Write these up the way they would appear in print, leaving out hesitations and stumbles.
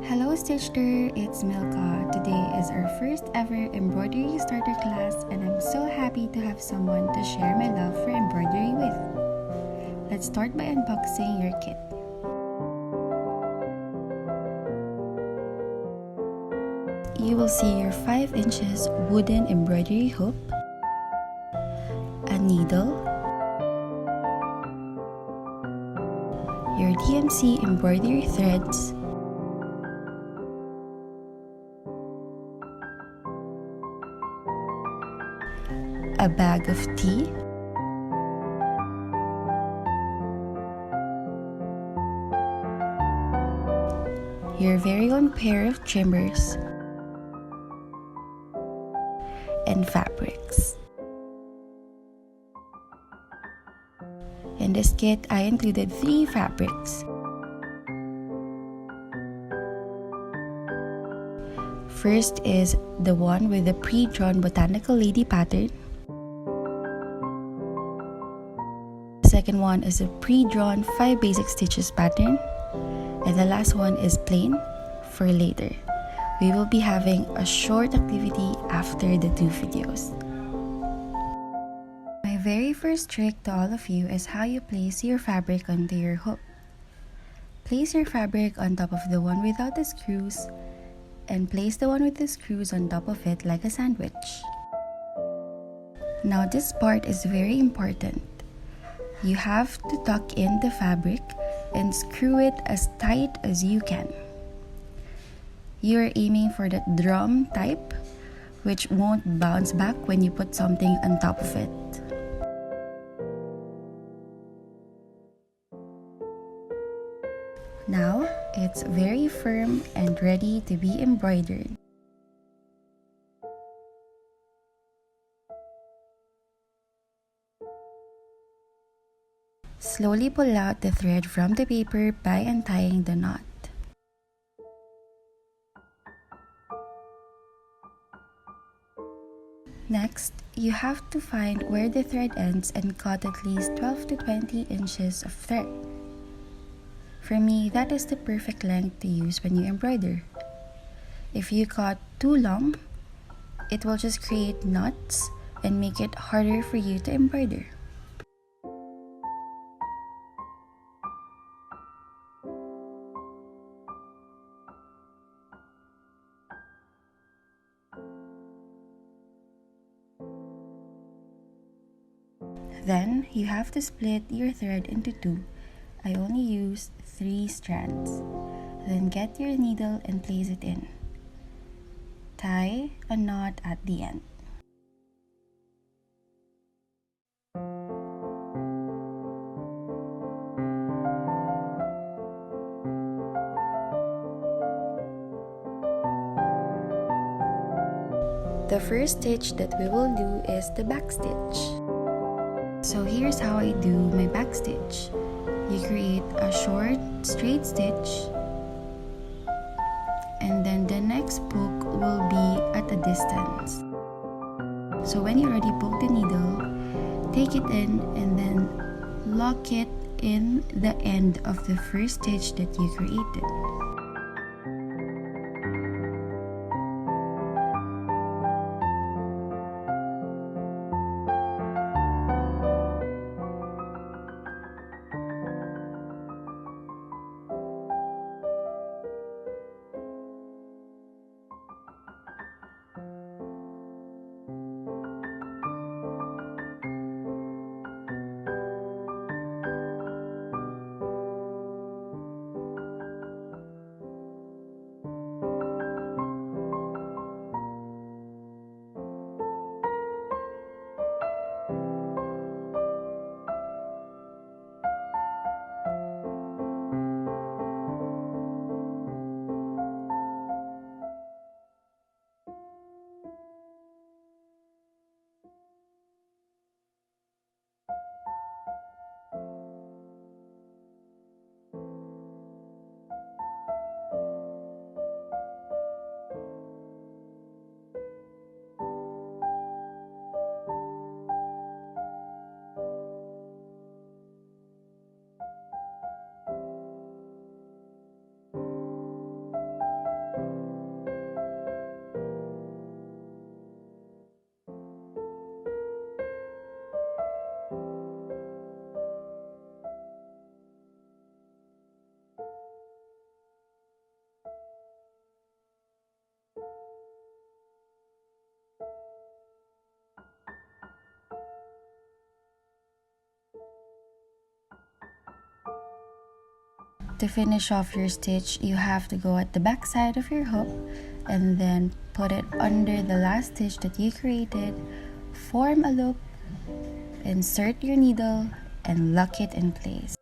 Hello Stitcher, it's Milka. Today is our first ever embroidery starter class and I'm so happy to have someone to share my love for embroidery with. Let's start by unboxing your kit. You will see your 5 inches wooden embroidery hoop, a needle, your DMC embroidery threads, a bag of tea, your very own pair of trimmers, and fabrics. In this kit, I included 3 fabrics. First is the one with the pre-drawn botanical lady pattern. The second one is a pre-drawn 5 basic stitches pattern. And the last one is plain for later. We will be having a short activity after the 2 videos. My very first trick to all of you is how you place your fabric onto your hook. Place your fabric on top of the one without the screws and place the one with the screws on top of it like a sandwich. Now this part is very important. You have to tuck in the fabric and screw it as tight as you can. You are aiming for that drum type, which won't bounce back when you put something on top of it. Now, it's very firm and ready to be embroidered. Slowly pull out the thread from the paper by untying the knot. Next, you have to find where the thread ends and cut at least 12 to 20 inches of thread. For me, that is the perfect length to use when you embroider. If you cut too long, it will just create knots and make it harder for you to embroider. Then, you have to split your thread into 2. I only used 3 strands. Then get your needle and place it in. Tie a knot at the end. The first stitch that we will do is the back stitch. So here's how I do my back stitch. You create a short straight stitch and then the next poke will be at a distance. So when you already poke the needle, take it in and then lock it in the end of the first stitch that you created. To finish off your stitch, you have to go at the back side of your hook and then put it under the last stitch that you created, form a loop, insert your needle, and lock it in place.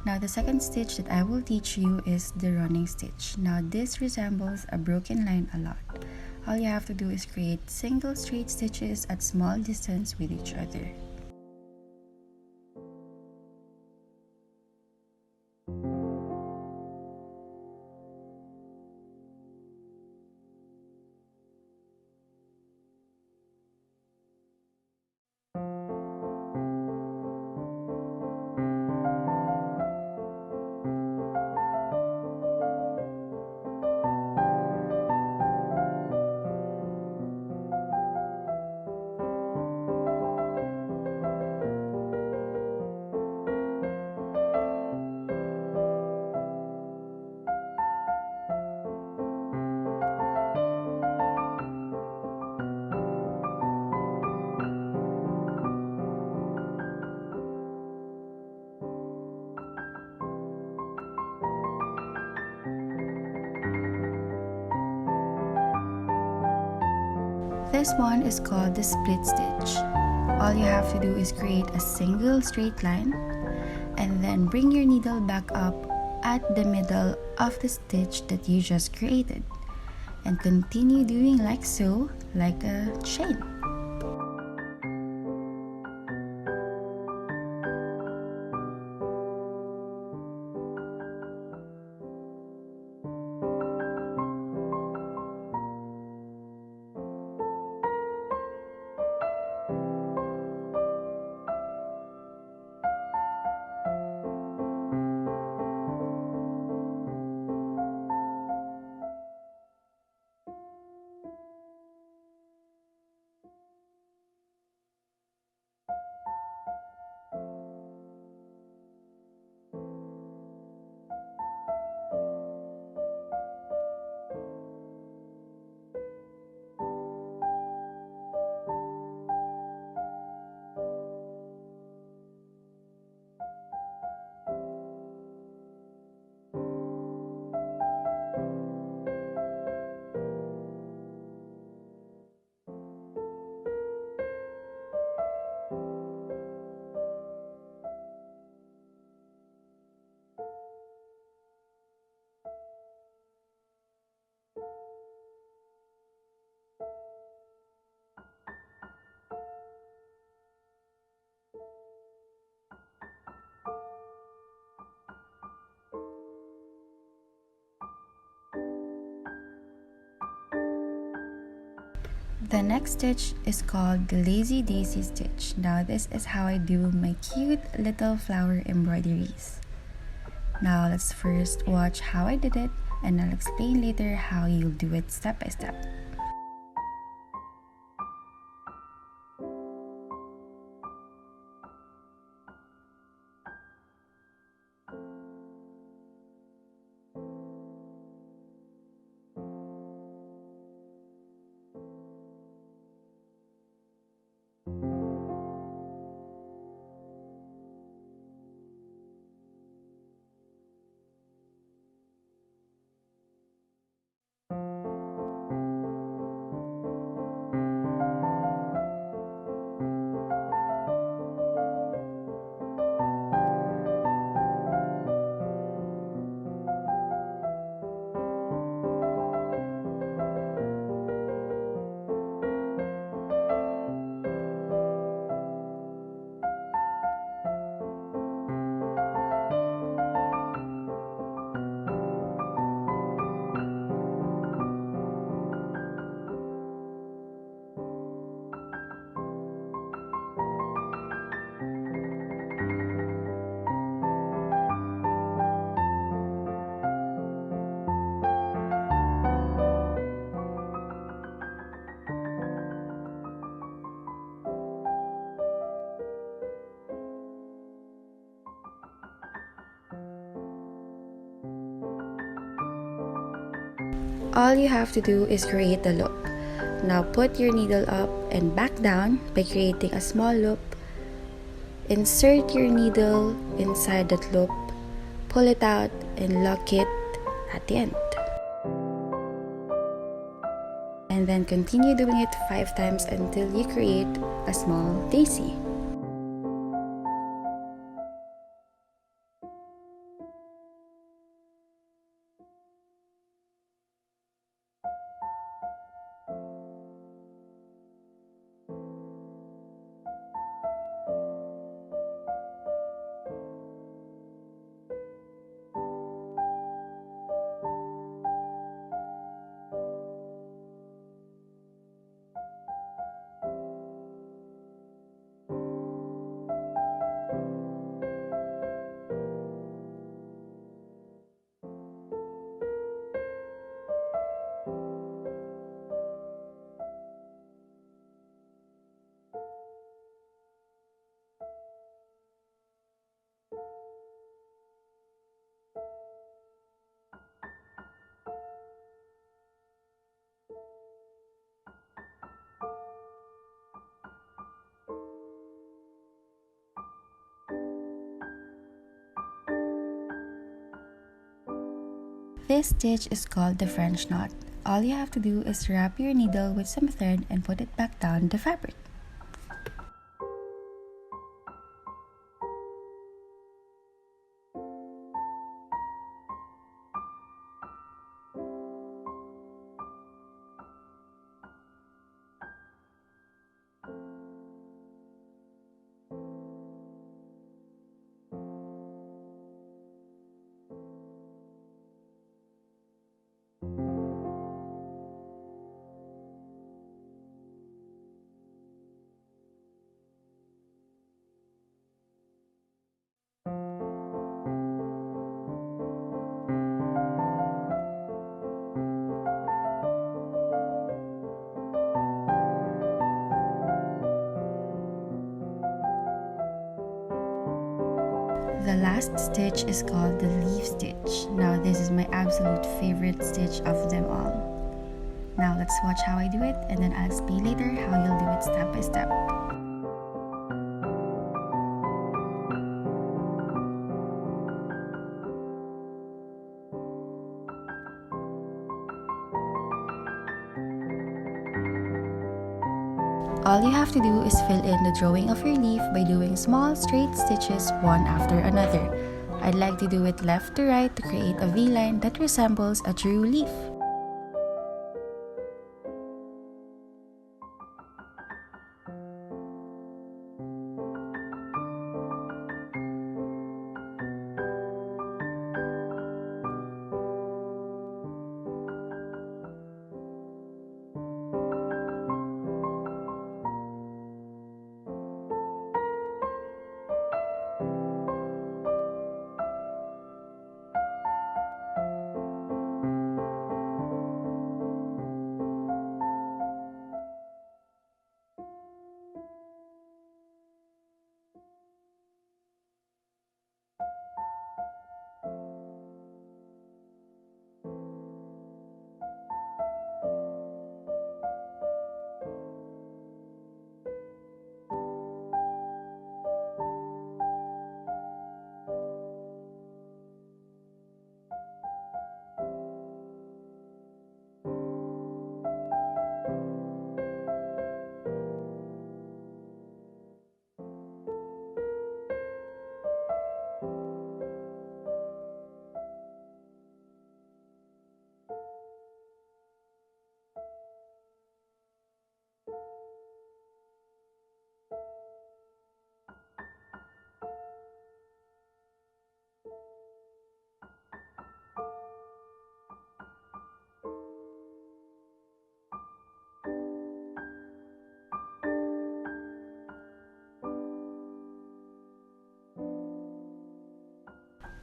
Now the second stitch that I will teach you is the running stitch. Now this resembles a broken line a lot. All you have to do is create single straight stitches at small distance with each other. This one is called the split stitch. All you have to do is create a single straight line and then bring your needle back up at the middle of the stitch that you just created and continue doing like so, like a chain. The next stitch is called the lazy daisy stitch. Now this is how I do my cute little flower embroideries. Now let's first watch how I did it and I'll explain later how you'll do it step by step. All you have to do is create a loop. Now put your needle up and back down by creating a small loop. Insert your needle inside that loop, pull it out, and lock it at the end. And then continue doing it 5 times until you create a small daisy. This stitch is called the French knot. All you have to do is wrap your needle with some thread and put it back down the fabric. The last stitch is called the leaf stitch. Now this is my absolute favorite stitch of them all. Now let's watch how I do it, and then I'll explain later how you'll do it step by step. All you have to do is fill in the drawing of your leaf by doing small straight stitches one after another. I'd like to do it left to right to create a V-line that resembles a true leaf.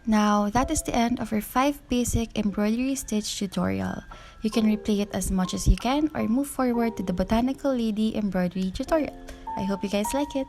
Now, that is the end of our 5 basic embroidery stitch tutorial. You can replay it as much as you can or move forward to the Botanical Lady embroidery tutorial. I hope you guys like it.